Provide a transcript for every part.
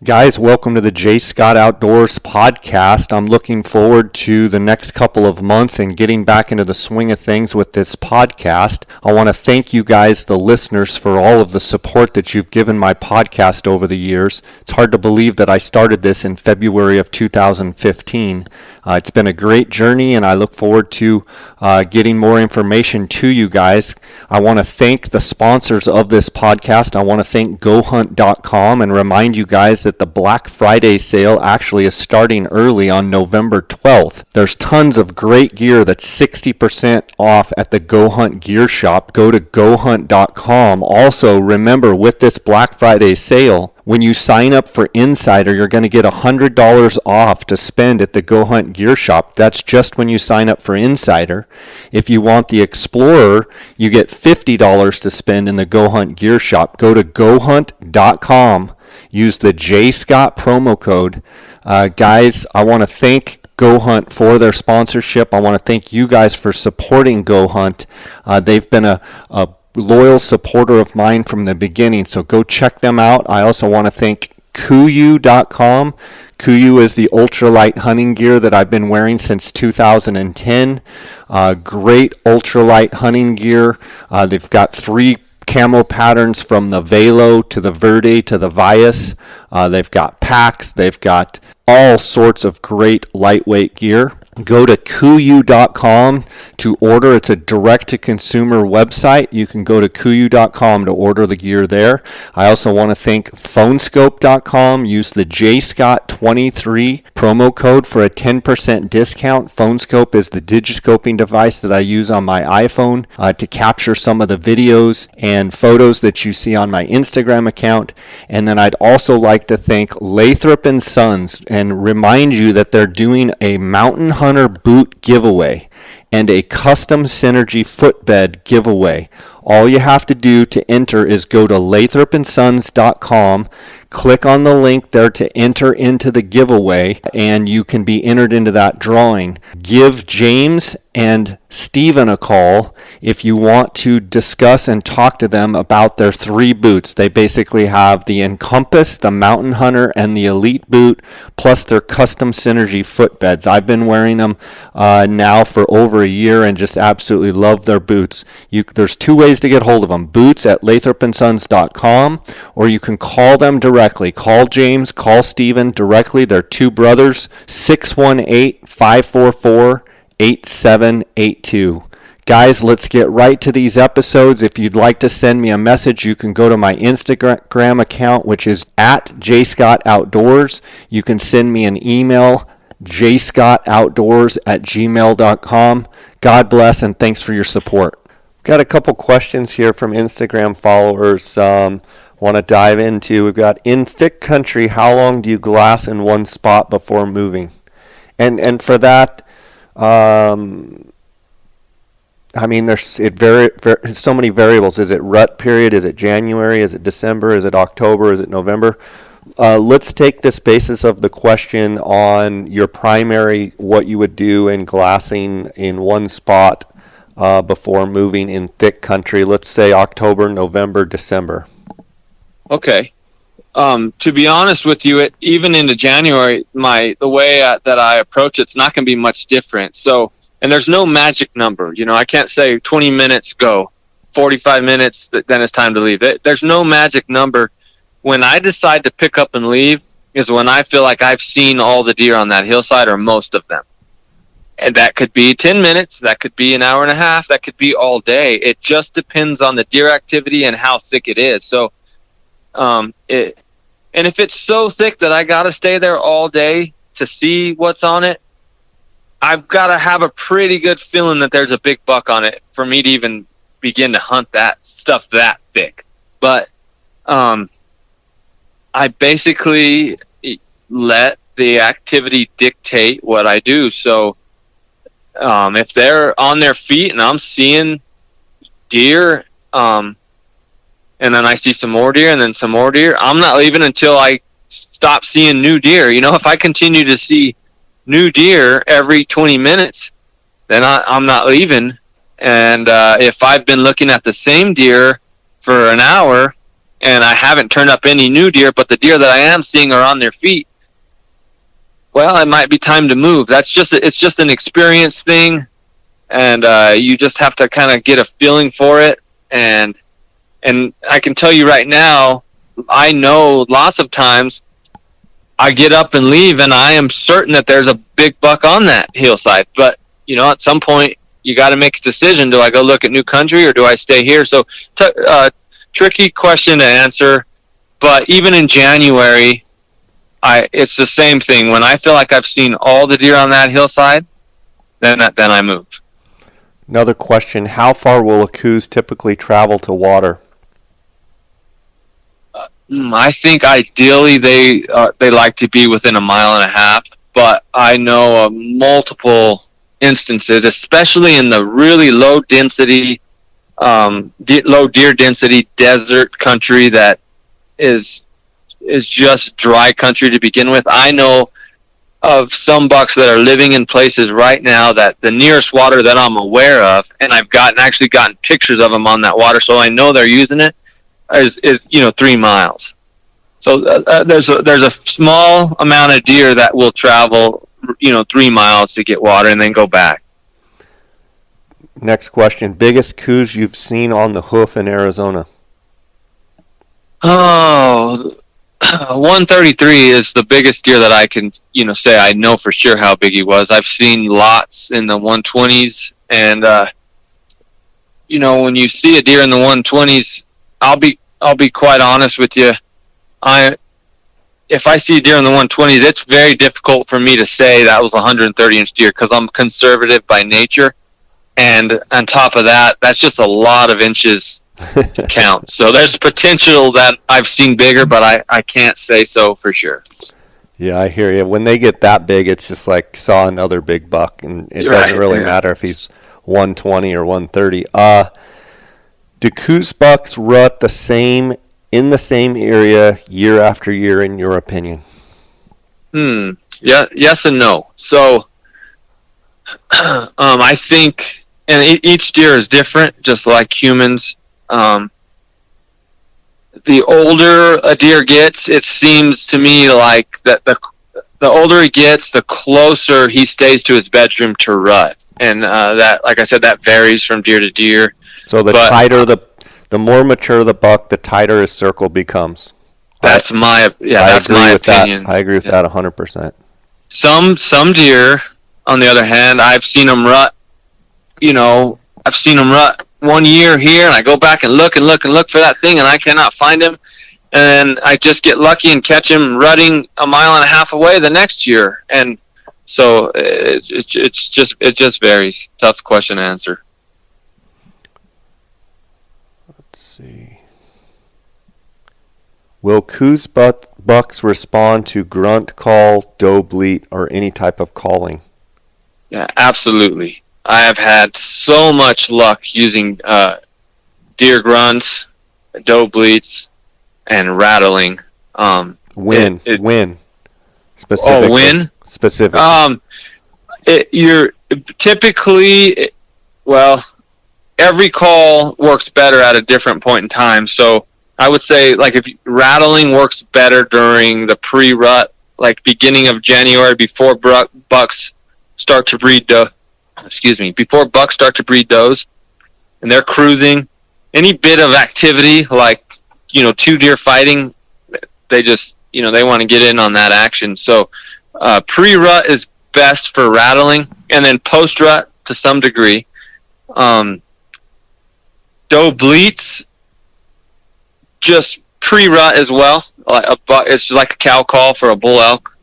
Guys, welcome to the J. Scott Outdoors podcast. I'm looking forward to the next couple of months and getting back into the swing of things with this podcast. I want to thank you guys, the listeners, for all of the support that you've given my podcast over the years. It's hard to believe that I started this in February of 2015. It's been a great journey, and I look forward to getting more information to you guys. I want to thank the sponsors of this podcast. I want to thank GoHunt.com and remind you guys that the Black Friday sale actually is starting early on November 12th. There's tons of great gear that's 60% off at the Go Hunt Gear Shop. Go to GoHunt.com. Also, remember, with this Black Friday sale, when you sign up for Insider, you're going to get $100 off to spend at the Go Hunt Gear Shop. That's just when you sign up for Insider. If you want the Explorer, you get $50 to spend in the Go Hunt Gear Shop. Go to GoHunt.com. Use the J. Scott promo code. Guys, I want to thank Go Hunt for their sponsorship. I want to thank you guys for supporting Go Hunt. They've been a loyal supporter of mine from the beginning, so go check them out. I also want to thank Coues.com. Coues is the ultralight hunting gear that I've been wearing since 2010. Great ultralight hunting gear. They've got 3 camo patterns from the Velo to the Verde to the Vias. They've got packs. They've got all sorts of great lightweight gear. Go to Coues.com to order. It's a direct-to-consumer website. You can go to Coues.com to order the gear there. I also want to thank Phonescope.com. Use the JScott23 promo code for a 10% discount. Phonescope is the digiscoping device that I use on my iPhone to capture some of the videos and photos that you see on my Instagram account. And then I'd also like to thank Lathrop & Sons and remind you that they're doing a Mountain Hunter boot giveaway and a custom Synergy footbed giveaway. All you have to do to enter is go to lathropsons.com, click on the link there to enter into the giveaway, and you can be entered into that drawing. Give James and Steven a call if you want to discuss and talk to them about their 3 boots. They basically have the Encompass, the Mountain Hunter, and the Elite boot, plus their custom Synergy footbeds. I've been wearing them now for over a year and just absolutely love their boots. There's 2 ways to get hold of them: boots at lathropsons.com, or you can call them directly. Call James, call Steven directly. They're 2 brothers. 618-544-8782. Guys, let's get right to these episodes. If you'd like to send me a message, you can go to my Instagram account, which is at jscottoutdoors. You can send me an email, jscottoutdoors@gmail.com. God bless, and thanks for your support. Got a couple questions here from Instagram followers. Want to dive into. We've got, in thick country, how long do you glass in one spot before moving? And for that, I mean, there's so many variables. Is it rut period? Is it January? Is it December? Is it October? Is it November? Let's take this basis of the question on your primary, what you would do in glassing in one spot before moving in thick country. Let's say October, November, December. Okay. To be honest with you, even into January, the way that I approach it's not going to be much different. So, and there's no magic number. You know, I can't say 20 minutes go, 45 minutes, then it's time to leave. There's no magic number. When I decide to pick up and leave is when I feel like I've seen all the deer on that hillside, or most of them. And that could be 10 minutes, that could be an hour and a half, that could be all day. It just depends on the deer activity and how thick it is. So, and if it's so thick that I got to stay there all day to see what's on it, I've got to have a pretty good feeling that there's a big buck on it for me to even begin to hunt that stuff that thick. But I basically let the activity dictate what I do. So if they're on their feet and I'm seeing deer, and then I see some more deer and then some more deer, I'm not leaving until I stop seeing new deer. You know, if I continue to see new deer every 20 minutes, then I'm not leaving. And if I've been looking at the same deer for an hour and I haven't turned up any new deer, but the deer that I am seeing are on their feet, well, it might be time to move. It's just an experience thing, and you just have to kind of get a feeling for it. And I can tell you right now, I know lots of times I get up and leave, and I am certain that there's a big buck on that hillside. But, at some point, you got to make a decision. Do I go look at new country, or do I stay here? So, tricky question to answer. But even in January, it's the same thing. When I feel like I've seen all the deer on that hillside, then I move. Another question, how far will a Coues typically travel to water? I think ideally they like to be within 1.5 miles, but I know of multiple instances, especially in the really low density, low deer density desert country that is just dry country to begin with. I know of some bucks that are living in places right now that the nearest water that I'm aware of, and I've actually gotten pictures of them on that water, so I know they're using it, is 3 miles. So there's a small amount of deer that will travel 3 miles to get water and then go back. Next question, biggest Coues you've seen on the hoof in Arizona? Oh, 133 is the biggest deer that I can say I know for sure how big he was. I've seen lots in the 120s, and when you see a deer in the 120s, I'll be quite honest with you. If I see a deer in the 120s, it's very difficult for me to say that was a 130-inch deer because I'm conservative by nature, and on top of that, that's just a lot of inches to count. So there's potential that I've seen bigger, but I can't say so for sure. Yeah, I hear you. When they get that big, it's just like saw another big buck, and it doesn't really matter if he's 120 or 130. Do Coues bucks rut in the same area year after year, in your opinion? Yeah, yes and no. So I think, and each deer is different, just like humans. The older a deer gets, it seems to me like that the older he gets, the closer he stays to his bedroom to rut. And that, like I said, that varies from deer to deer. So the more mature the buck, the tighter his circle becomes. That's my opinion. I agree with that 100%. Some deer, on the other hand, I've seen them rut. I've seen them rut 1 year here, and I go back and look for that thing, and I cannot find him. And then I just get lucky and catch him rutting 1.5 miles away the next year. And so it just varies. Tough question to answer. Let's see. Will Coues bucks respond to grunt, call, doe bleat, or any type of calling? Yeah, absolutely. I have had so much luck using deer grunts, doe bleats, and rattling. When specifically? Oh, when? Specifically. You're typically, every call works better at a different point in time. So I would say, like, if rattling works better during the pre-rut, like beginning of January, before bucks start to breed before bucks start to breed does, and they're cruising. Any bit of activity, like, 2 deer fighting, they just, they want to get in on that action. So pre-rut is best for rattling, and then post-rut to some degree. Doe bleats, just pre-rut as well. It's just like a cow call for a bull elk.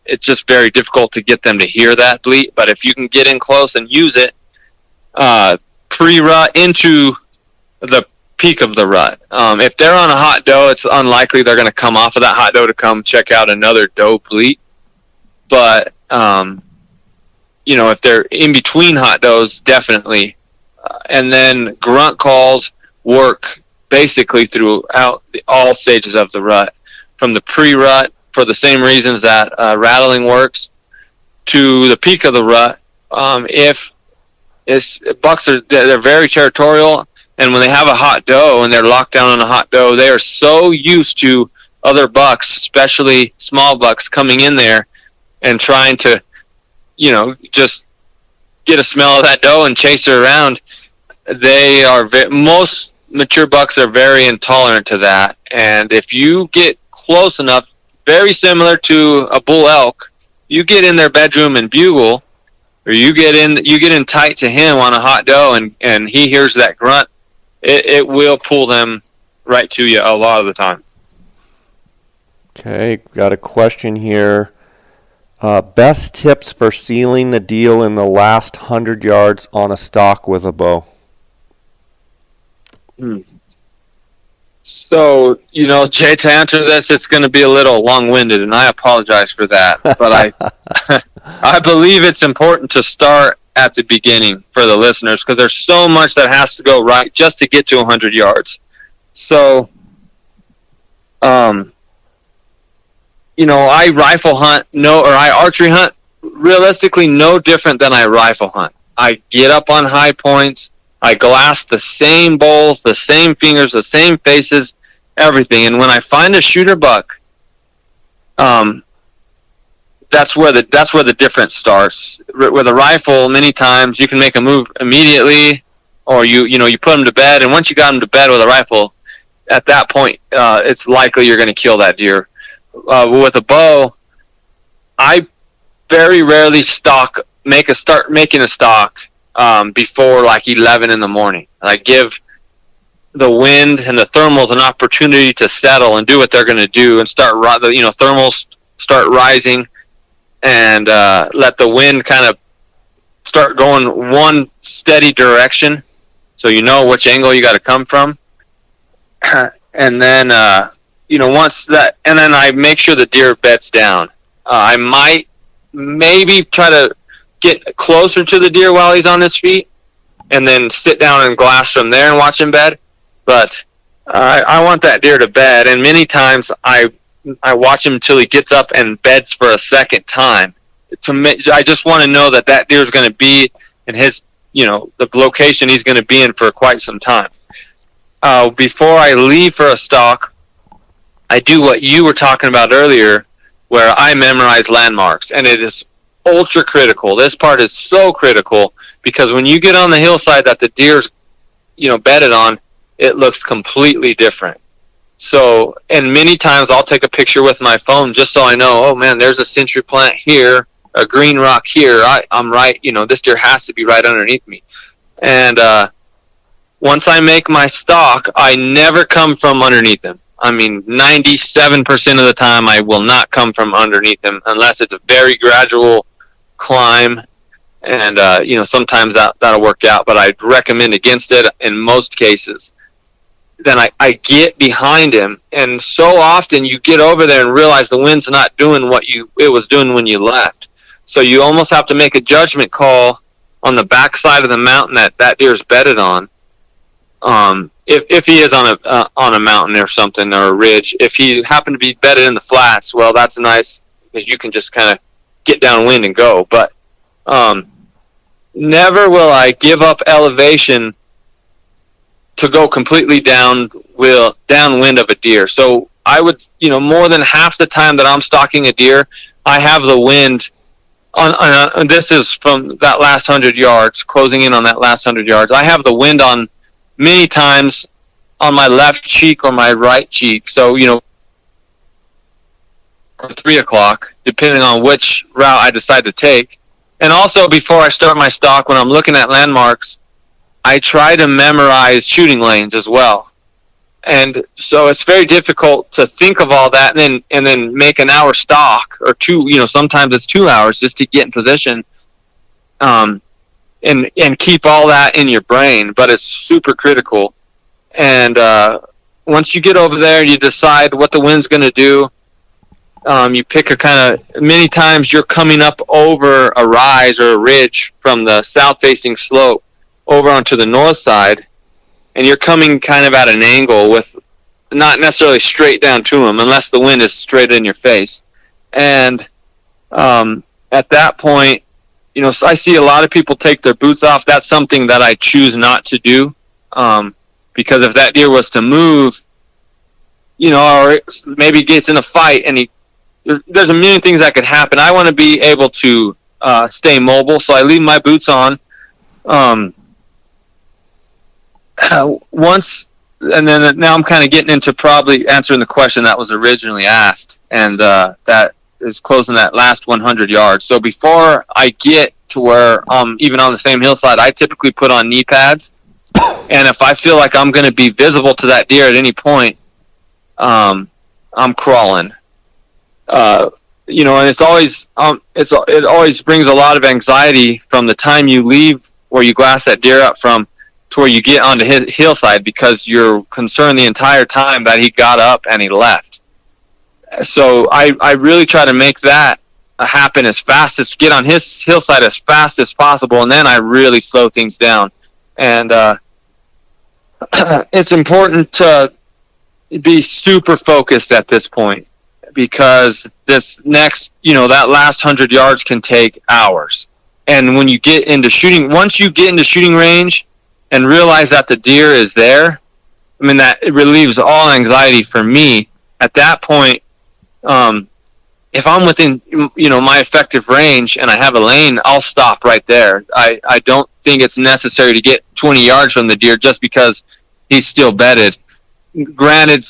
It's just very difficult to get them to hear that bleat, but if you can get in close and use it pre-rut into the peak of the rut. If they're on a hot doe, it's unlikely they're going to come off of that hot doe to come check out another doe bleat. But if they're in between hot does, definitely. And then grunt calls work basically throughout all stages of the rut, from the pre-rut, for the same reasons that rattling works, to the peak of the rut. If bucks they're very territorial, And when they have a hot doe and they're locked down on a hot doe, they are so used to other bucks, especially small bucks, coming in there and trying to, just get a smell of that doe and chase her around. Most mature bucks are very intolerant to that. And if you get close enough, very similar to a bull elk, you get in their bedroom and bugle, or you get in tight to him on a hot doe, and he hears that grunt, it will pull them right to you a lot of the time. Okay, got a question here. Best tips for sealing the deal in the last 100 yards on a stalk with a bow? So, Jay, to answer this, it's going to be a little long-winded, and I apologize for that. But I believe it's important to start at the beginning for the listeners, because there's so much that has to go right just to get to 100 yards. So, I rifle hunt, I archery hunt realistically no different than I rifle hunt. I get up on high points. I glass the same bowls, the same fingers, the same faces, everything. And when I find a shooter buck, that's where the difference starts. With a rifle, many times you can make a move immediately, or you put them to bed. And once you got them to bed with a rifle, at that point, it's likely you're going to kill that deer. With a bow, I very rarely start making a stalk before like 11 in the morning. I give the wind and the thermals an opportunity to settle and do what they're going to do, and thermals start rising, and let the wind kind of start going one steady direction, so you know which angle you got to come from. And then once that, and then I make sure the deer beds down. I might maybe try to get closer to the deer while he's on his feet, and then sit down and glass from there and watch him bed. But I want that deer to bed, and many times I watch him until he gets up and beds for a second time. I just want to know that deer is going to be in his, the location he's going to be in for quite some time. Before I leave for a stalk, I do what you were talking about earlier, where I memorize landmarks, and it is ultra critical. This part is so critical, because when you get on the hillside that the deer's, bedded on, it looks completely different. So, and many times I'll take a picture with my phone just so I know, oh man, there's a century plant here, a green rock here. I'm right, this deer has to be right underneath me. And once I make my stalk, I never come from underneath him. I mean, 97% of the time I will not come from underneath him, unless it's a very gradual climb. And, sometimes that'll work out, but I'd recommend against it in most cases. Then I get behind him, and so often you get over there and realize the wind's not doing what it was doing when you left. So you almost have to make a judgment call on the backside of the mountain that deer's bedded on. If he is on a mountain or something, or a ridge. If he happened to be bedded in the flats, well, that's nice, because you can just kind of get downwind and go. But never will I give up elevation to go completely downwind of a deer. So I would, more than half the time that I'm stalking a deer, I have the wind on this is from that last 100 yards, closing in on that last 100 yards. I have the wind on many times on my left cheek or my right cheek. So, 3 o'clock, depending on which route I decide to take. And also, before I start my stalk, when I'm looking at landmarks, I try to memorize shooting lanes as well. And so it's very difficult to think of all that and then make an hour stalk, or two, sometimes it's 2 hours just to get in position, and keep all that in your brain. But it's super critical. And once you get over there and you decide what the wind's going to do, you pick many times you're coming up over a rise or a ridge from the south-facing slope over onto the north side, and you're coming kind of at an angle with not necessarily straight down to them, unless the wind is straight in your face. And at that point, I see a lot of people take their boots off. That's something that I choose not to do. because if that deer was to move, or maybe gets in a fight and there's a million things that could happen. I want to be able to stay mobile, so I leave my boots on. Once, and then now I'm kind of getting into probably answering the question that was originally asked, and that is closing that last 100 yards. So before I get to where even on the same hillside, I typically put on knee pads, and if I feel like I'm going to be visible to that deer at any point, I'm crawling. And it's always it always brings a lot of anxiety from the time you leave where you glass that deer up from to where you get onto his hillside, because you're concerned the entire time that he got up and he left. So I really try to make that happen get on his hillside as fast as possible, and then I really slow things down. And it's important to be super focused at this point, because this next, that last 100 yards can take hours. And when you get into once you get into shooting range and realize that the deer is there, that it relieves all anxiety for me. At that point, if I'm within, my effective range and I have a lane, I'll stop right there. I don't think it's necessary to get 20 yards from the deer just because he's still bedded. Granted,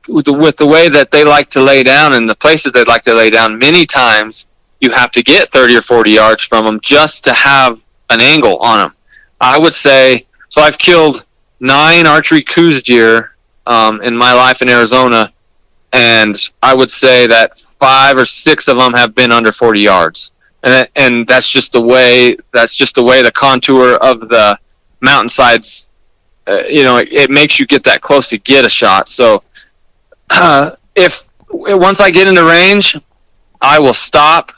with the way that they like to lay down and the places they like to lay down, many times you have to get 30 or 40 yards from them just to have an angle on them. I would say, so I've killed 9 archery Coues deer in my life in Arizona, and I would say that 5 or 6 of them have been under 40 yards, and that's just the way the contour of the mountainsides. It makes you get that close to get a shot. So if once I get into range, I will stop,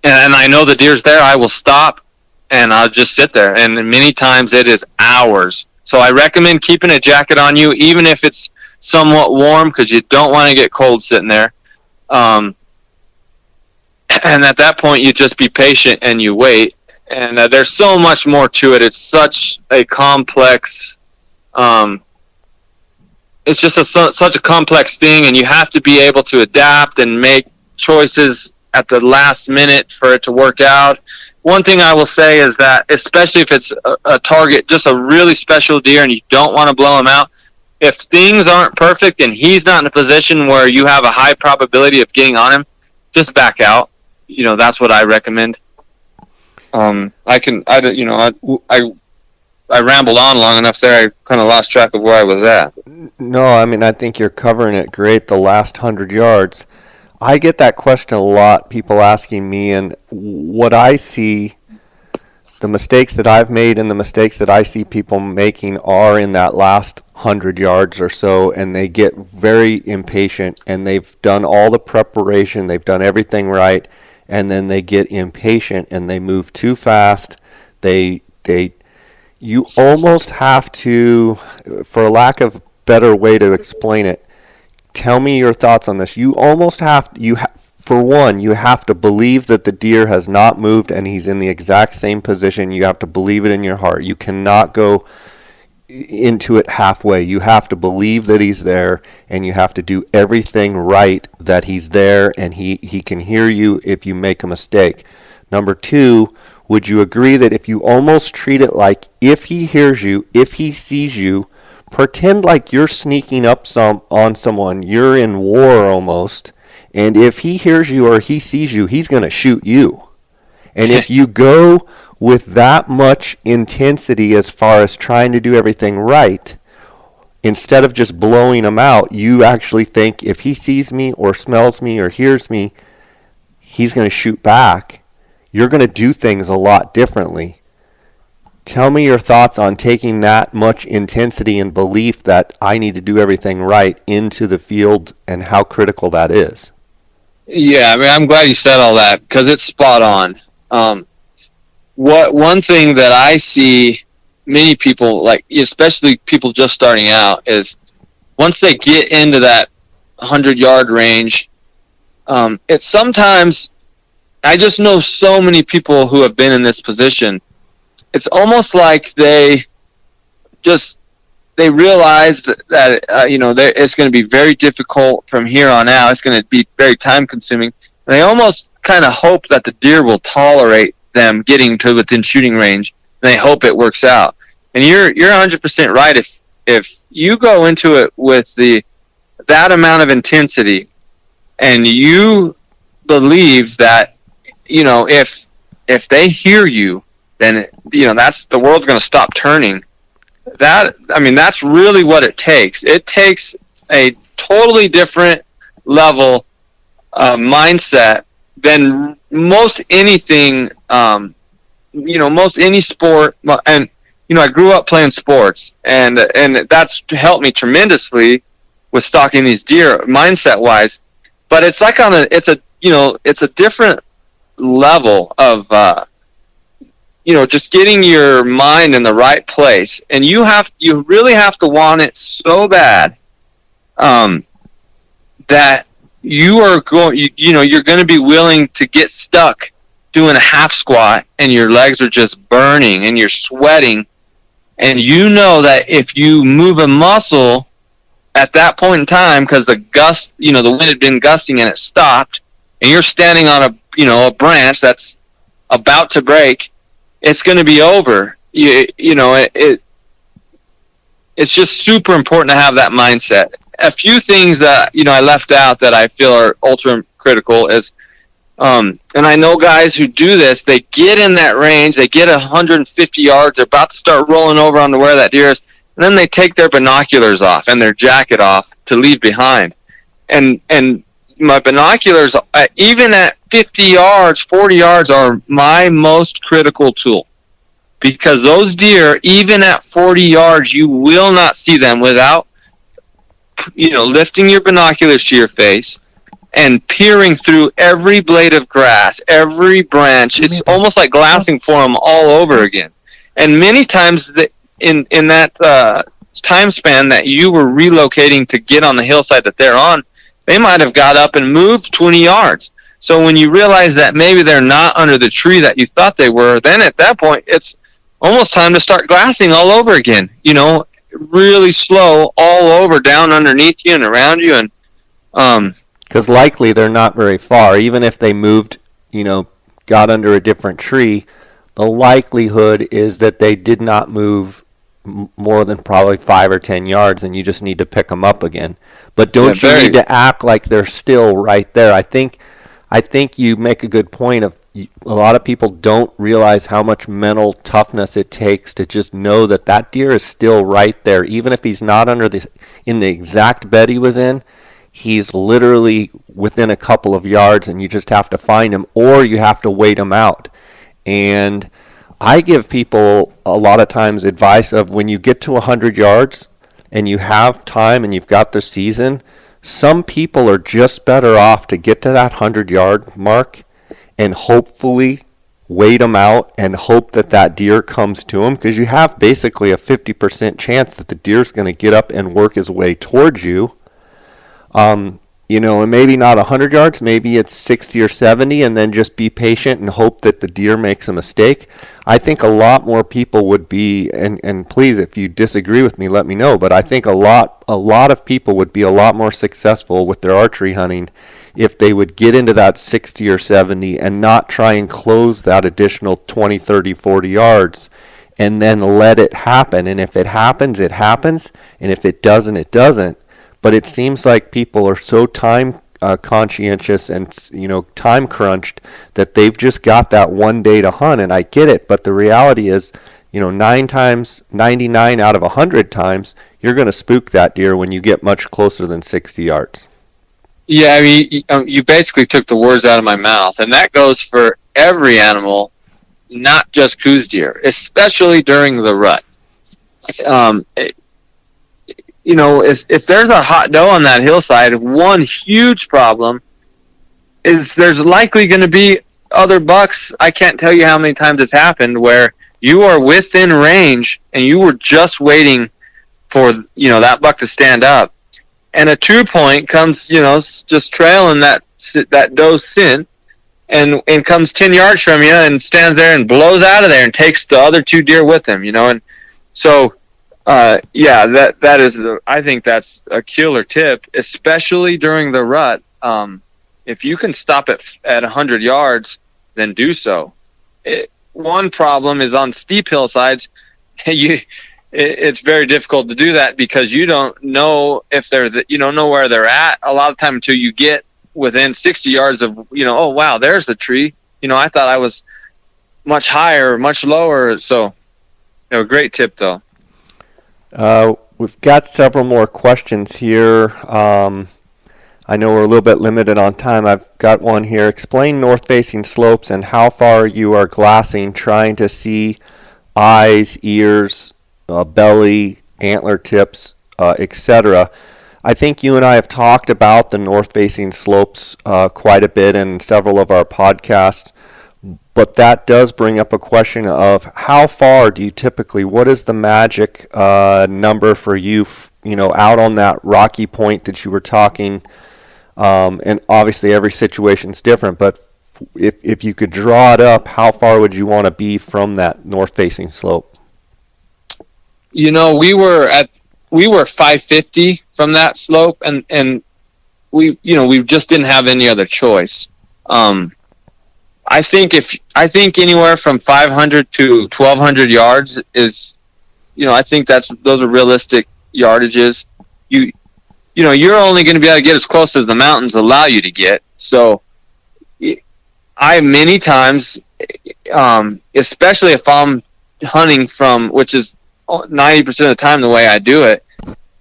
and I know the deer's there, I will stop, and I'll just sit there. And many times it is hours. So I recommend keeping a jacket on you, even if it's somewhat warm, because you don't want to get cold sitting there. And at that point, you just be patient and you wait. And there's so much more to it. It's such a complex it's just such a complex thing, and you have to be able to adapt and make choices at the last minute for it to work out. One thing I will say is that, especially if it's a target, just a really special deer, and you don't want to blow him out, if things aren't perfect and he's not in a position where you have a high probability of getting on him, just back out. That's what I recommend. I rambled on long enough there. I kind of lost track of where I was at. No, I think you're covering it great, the last 100 yards. I get that question a lot, people asking me, and what I see, the mistakes that I've made and the mistakes that I see people making are in that last 100 yards or so, and they get very impatient, and they've done all the preparation, they've done everything right, and then they get impatient and they move too fast. You almost have to, for lack of a better way to explain it, tell me your thoughts on this. You almost have, for one, you have to believe that the deer has not moved and he's in the exact same position. You have to believe it in your heart. You cannot go into it halfway. You have to believe that he's there, and you have to do everything right that he's there, and he can hear you if you make a mistake. Number 2, would you agree that if you almost treat it like if he hears you, if he sees you, pretend like you're sneaking up on someone, you're in war almost, and if he hears you or he sees you, he's going to shoot you. And if you go with that much intensity as far as trying to do everything right, instead of just blowing him out, you actually think if he sees me or smells me or hears me, he's going to shoot back. You're going to do things a lot differently. Tell me your thoughts on taking that much intensity and belief that I need to do everything right into the field, and how critical that is. Yeah, I'm glad you said all that, because it's spot on. One thing that I see many people, like especially people just starting out, is once they get into that 100-yard range, it's sometimes, I just know so many people who have been in this position. It's almost like they just they realize that it's going to be very difficult from here on out. It's going to be very time consuming. And they almost kind of hope that the deer will tolerate them getting to within shooting range. And they hope it works out. And you're 100% right. If you go into it with that amount of intensity, and you believe that, if they hear you, then that's the world's going to stop turning. That's really what it takes. It takes a totally different level mindset than most anything. Most any sport, and I grew up playing sports, and that's helped me tremendously with stalking these deer mindset wise. But it's like it's a different level of just getting your mind in the right place, and you really have to want it so bad that you're going to be willing to get stuck doing a half squat, and your legs are just burning and you're sweating, and that if you move a muscle at that point in time, because the wind had been gusting and it stopped, and you're standing on a branch that's about to break, it's going to be over. It's just super important to have that mindset. A few things that I left out that I feel are ultra critical is, and I know guys who do this. They get in that range, they get 150 yards, they're about to start rolling over onto where that deer is, and then they take their binoculars off and their jacket off to leave behind. And my binoculars, even at 50 yards, 40 yards, are my most critical tool. Because those deer, even at 40 yards, you will not see them without, lifting your binoculars to your face and peering through every blade of grass, every branch. It's almost like glassing for them all over again. And many times in that time span that you were relocating to get on the hillside that they're on, they might have got up and moved 20 yards. So when you realize that maybe they're not under the tree that you thought they were, then at that point, it's almost time to start glassing all over again, really slow all over, down underneath you and around you. And because likely they're not very far. Even if they moved, got under a different tree, the likelihood is that they did not move more than probably 5 or 10 yards, and you just need to pick them up again. But don't you need to act like they're still right there? I think you make a good point of a lot of people don't realize how much mental toughness it takes to just know that deer is still right there, even if he's not in the exact bed he was in. He's literally within a couple of yards, and you just have to find him, or you have to wait him out. And I give people a lot of times advice of, when you get to 100 yards and you have time and you've got the season, some people are just better off to get to that 100-yard mark and hopefully wait them out and hope that deer comes to them, because you have basically a 50% chance that the deer's going to get up and work his way towards you. And maybe not 100 yards, maybe it's 60 or 70, and then just be patient and hope that the deer makes a mistake. I think a lot more people would be, and please, if you disagree with me, let me know, but I think a lot of people would be a lot more successful with their archery hunting if they would get into that 60 or 70 and not try and close that additional 20, 30, 40 yards, and then let it happen. And if it happens, it happens, and if it doesn't, it doesn't. But it seems like people are so time conscientious and time crunched that they've just got that one day to hunt. And I get it, but the reality is, 99 out of 100 times, you're going to spook that deer when you get much closer than 60 yards. Yeah, you basically took the words out of my mouth, and that goes for every animal, not just Coues deer, especially during the rut. If there's a hot doe on that hillside, one huge problem is there's likely going to be other bucks. I can't tell you how many times it's happened where you are within range and you were just waiting for, that buck to stand up. And a 2-point comes, just trailing that doe's scent and comes 10 yards from you and stands there and blows out of there and takes the other 2 deer with him, And so Yeah, that is I think that's a killer tip, especially during the rut. If you can stop at 100 yards, then do so. One problem is on steep hillsides, it's very difficult to do that because you don't know if you don't know where they're at a lot of time until you get within 60 yards of, oh wow, there's the tree. I thought I was much higher, much lower. So, great tip though. We've got several more questions here. I know we're a little bit limited on time. I've got one here. Explain north-facing slopes and how far you are glassing, trying to see eyes, ears, belly, antler tips, etc. I think you and I have talked about the north-facing slopes quite a bit in several of our podcasts. But that does bring up a question of how far do you typically, what is the magic number for you, out on that rocky point that you were talking, and obviously every situation is different, but if you could draw it up, how far would you want to be from that north-facing slope? We were 550 from that slope, and we just didn't have any other choice. I think anywhere from 500 to 1,200 yards is, I think those are realistic yardages. You're only going to be able to get as close as the mountains allow you to get. So I many times, especially if I'm hunting from, which is 90% of the time the way I do it,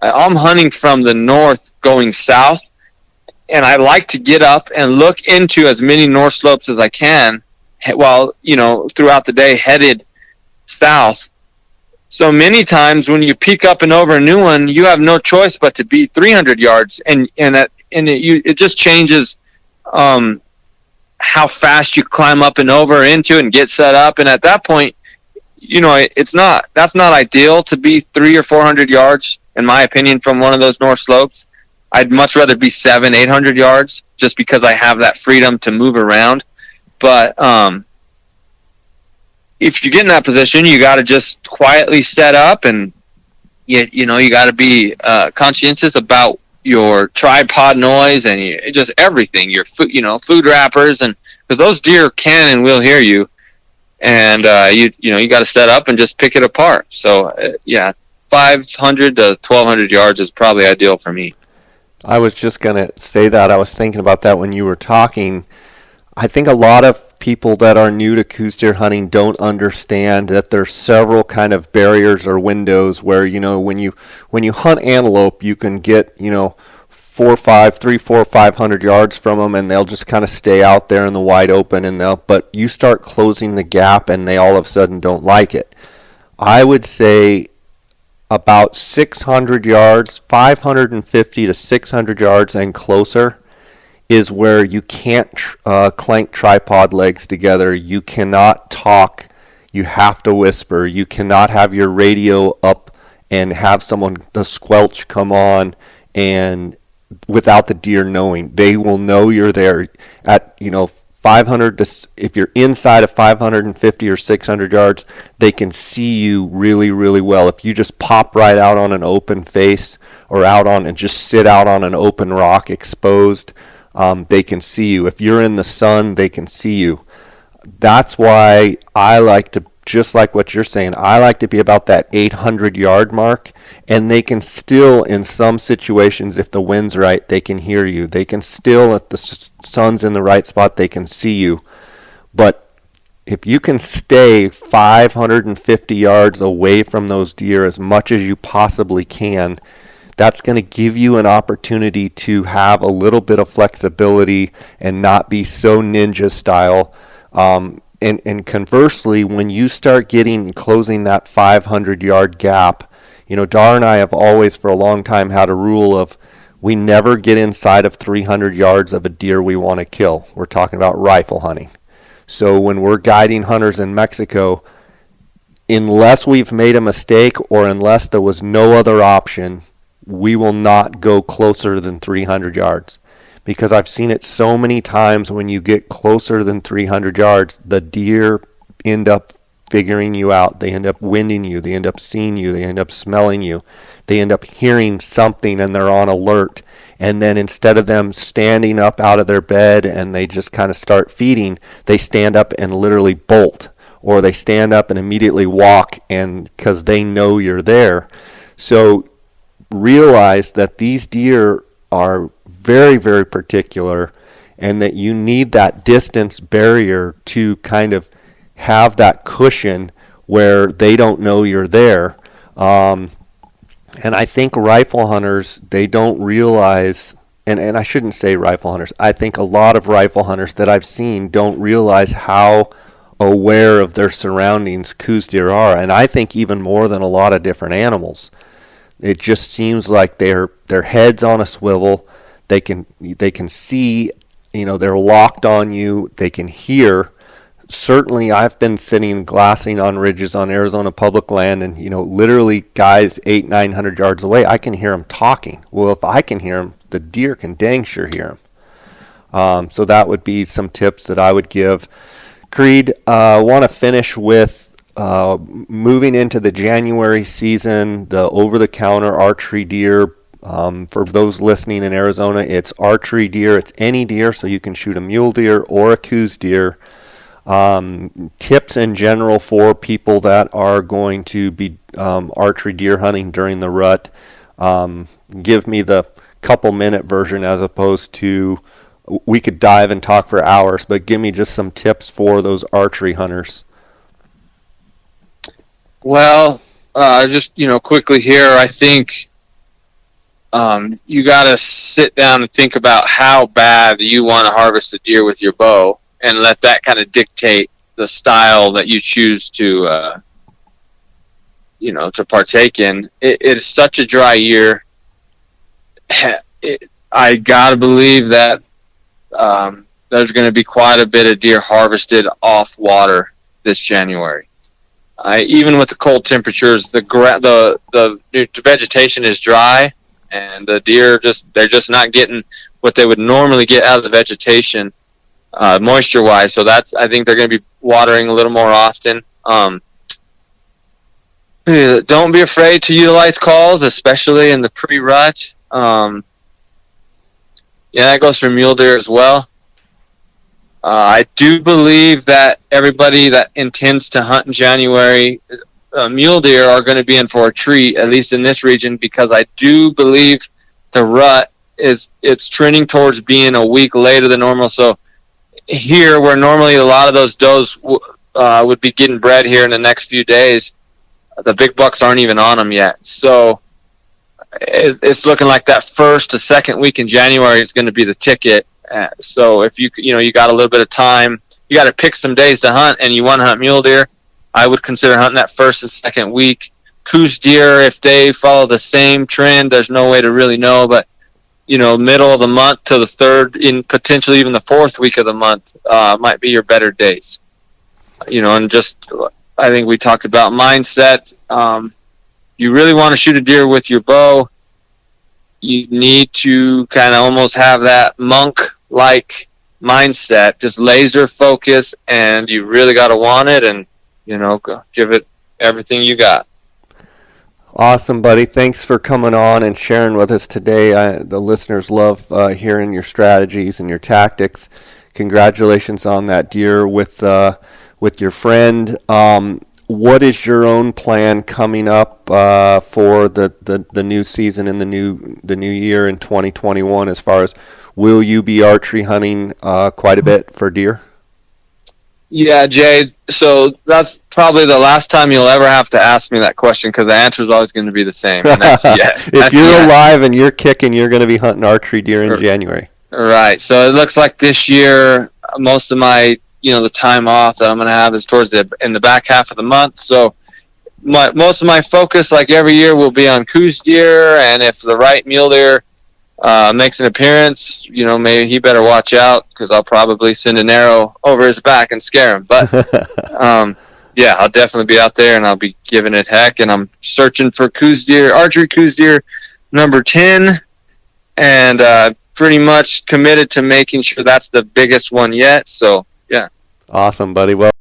I'm hunting from the north going south. And I like to get up and look into as many north slopes as I can while, throughout the day headed south. So many times when you peek up and over a new one, you have no choice but to be 300 yards. And it just changes how fast you climb up and over into and get set up. And at that point, that's not ideal to be 300 or 400 yards, in my opinion, from one of those north slopes. I'd much rather be 700-800 yards just because I have that freedom to move around. But if you get in that position, you got to just quietly set up, and you got to be conscientious about your tripod noise and just everything. Your food wrappers, and because those deer can and will hear you, and you got to set up and just pick it apart. So 500 to 1,200 yards is probably ideal for me. I was just going to say that. I was thinking about that when you were talking. I think a lot of people that are new to Coues deer hunting don't understand that there's several kind of barriers or windows where, when you hunt antelope, you can get, 500 yards from them, and they'll just kind of stay out there in the wide open, but you start closing the gap and they all of a sudden don't like it. I would say about 600 yards, 550 to 600 yards and closer is where you can't clank tripod legs together. You cannot talk. You have to whisper. You cannot have your radio up and have the squelch come on and without the deer knowing. They will know you're there at, 500 to, if you're inside of 550 or 600 yards, they can see you really, really well. If you just pop right out on an open face or and just sit out on an open rock exposed, they can see you. If you're in the sun, they can see you. That's why I like to, just like what you're saying, I like to be about that 800 yard mark, and they can still, in some situations, if the wind's right, they can hear you. They can still, if the sun's in the right spot, they can see you. But if you can stay 550 yards away from those deer as much as you possibly can, that's going to give you an opportunity to have a little bit of flexibility and not be so ninja style. And conversely, when you start closing that 500 yard gap, Dar and I have always for a long time had a rule of we never get inside of 300 yards of a deer we want to kill. We're talking about rifle hunting. So when we're guiding hunters in Mexico, unless we've made a mistake or unless there was no other option, we will not go closer than 300 yards. Because I've seen it so many times when you get closer than 300 yards, the deer end up figuring you out. They end up winding you. They end up seeing you. They end up smelling you. They end up hearing something and they're on alert. And then instead of them standing up out of their bed and they just kind of start feeding, they stand up and literally bolt. Or they stand up and immediately walk, and because they know you're there. So realize that these deer are very, very particular, and that you need that distance barrier to kind of have that cushion where they don't know you're there. And I think rifle hunters, they don't realize, and I shouldn't say rifle hunters, I think a lot of rifle hunters that I've seen don't realize how aware of their surroundings Coues deer are, and I think even more than a lot of different animals. It just seems like their head's on a swivel. They can see, they're locked on you. They can hear. Certainly, I've been sitting glassing on ridges on Arizona public land, and literally guys 800-900 yards away, I can hear them talking. Well, if I can hear them, the deer can dang sure hear them. So that would be some tips that I would give. Creed, want to finish with moving into the January season, the over-the-counter archery deer. For those listening in Arizona, it's archery deer. It's any deer, so you can shoot a mule deer or a Coues deer. Tips in general for people that are going to be archery deer hunting during the rut. Give me the couple-minute version as opposed to we could dive and talk for hours, but give me just some tips for those archery hunters. Well, just quickly here, I think you got to sit down and think about how bad you want to harvest a deer with your bow, and let that kind of dictate the style that you choose to to partake in. It is such a dry year. I gotta believe that there's going to be quite a bit of deer harvested off water this January. Even with the cold temperatures, the vegetation is dry, and the deer they're just not getting what they would normally get out of the vegetation, moisture-wise. So I think they're going to be watering a little more often. Don't be afraid to utilize calls, especially in the pre-rut. Yeah, that goes for mule deer as well. I do believe that everybody that intends to hunt in January, mule deer are going to be in for a treat, at least in this region, because I do believe the rut it's trending towards being a week later than normal. So here, where normally a lot of those does would be getting bred here in the next few days, the big bucks aren't even on them yet. So it's looking like that first to second week in January is going to be the ticket. So if you got a little bit of time, you got to pick some days to hunt, and you want to hunt mule deer, I would consider hunting that first and second week. Coues deer, if they follow the same trend, there's no way to really know, but middle of the month to the third, in potentially even the fourth week of the month, might be your better days. And just, I think we talked about mindset. You really want to shoot a deer with your bow, you need to kind of almost have that monk-like mindset, just laser focus, and you really got to want it, and give it everything you got. Awesome, buddy. Thanks for coming on and sharing with us today. The listeners love hearing your strategies and your tactics. Congratulations on that deer with your friend. What is your own plan coming up for the new season and the new year in 2021? As far as, will you be archery hunting quite a bit for deer? Yeah, Jay. So that's probably the last time you'll ever have to ask me that question, because the answer is always going to be the same. And that's yes. If you're alive and you're kicking, you're going to be hunting archery deer in January. Right. So it looks like this year, most of my the time off that I'm going to have is in the back half of the month. So most of my focus, like every year, will be on Coues deer, and if the right mule deer makes an appearance, maybe he better watch out, because I'll probably send an arrow over his back and scare him. But yeah, I'll definitely be out there, and I'll be giving it heck, and I'm searching for Coues deer, archery Coues deer number 10, and pretty much committed to making sure that's the biggest one yet. So yeah. Awesome, buddy. Well,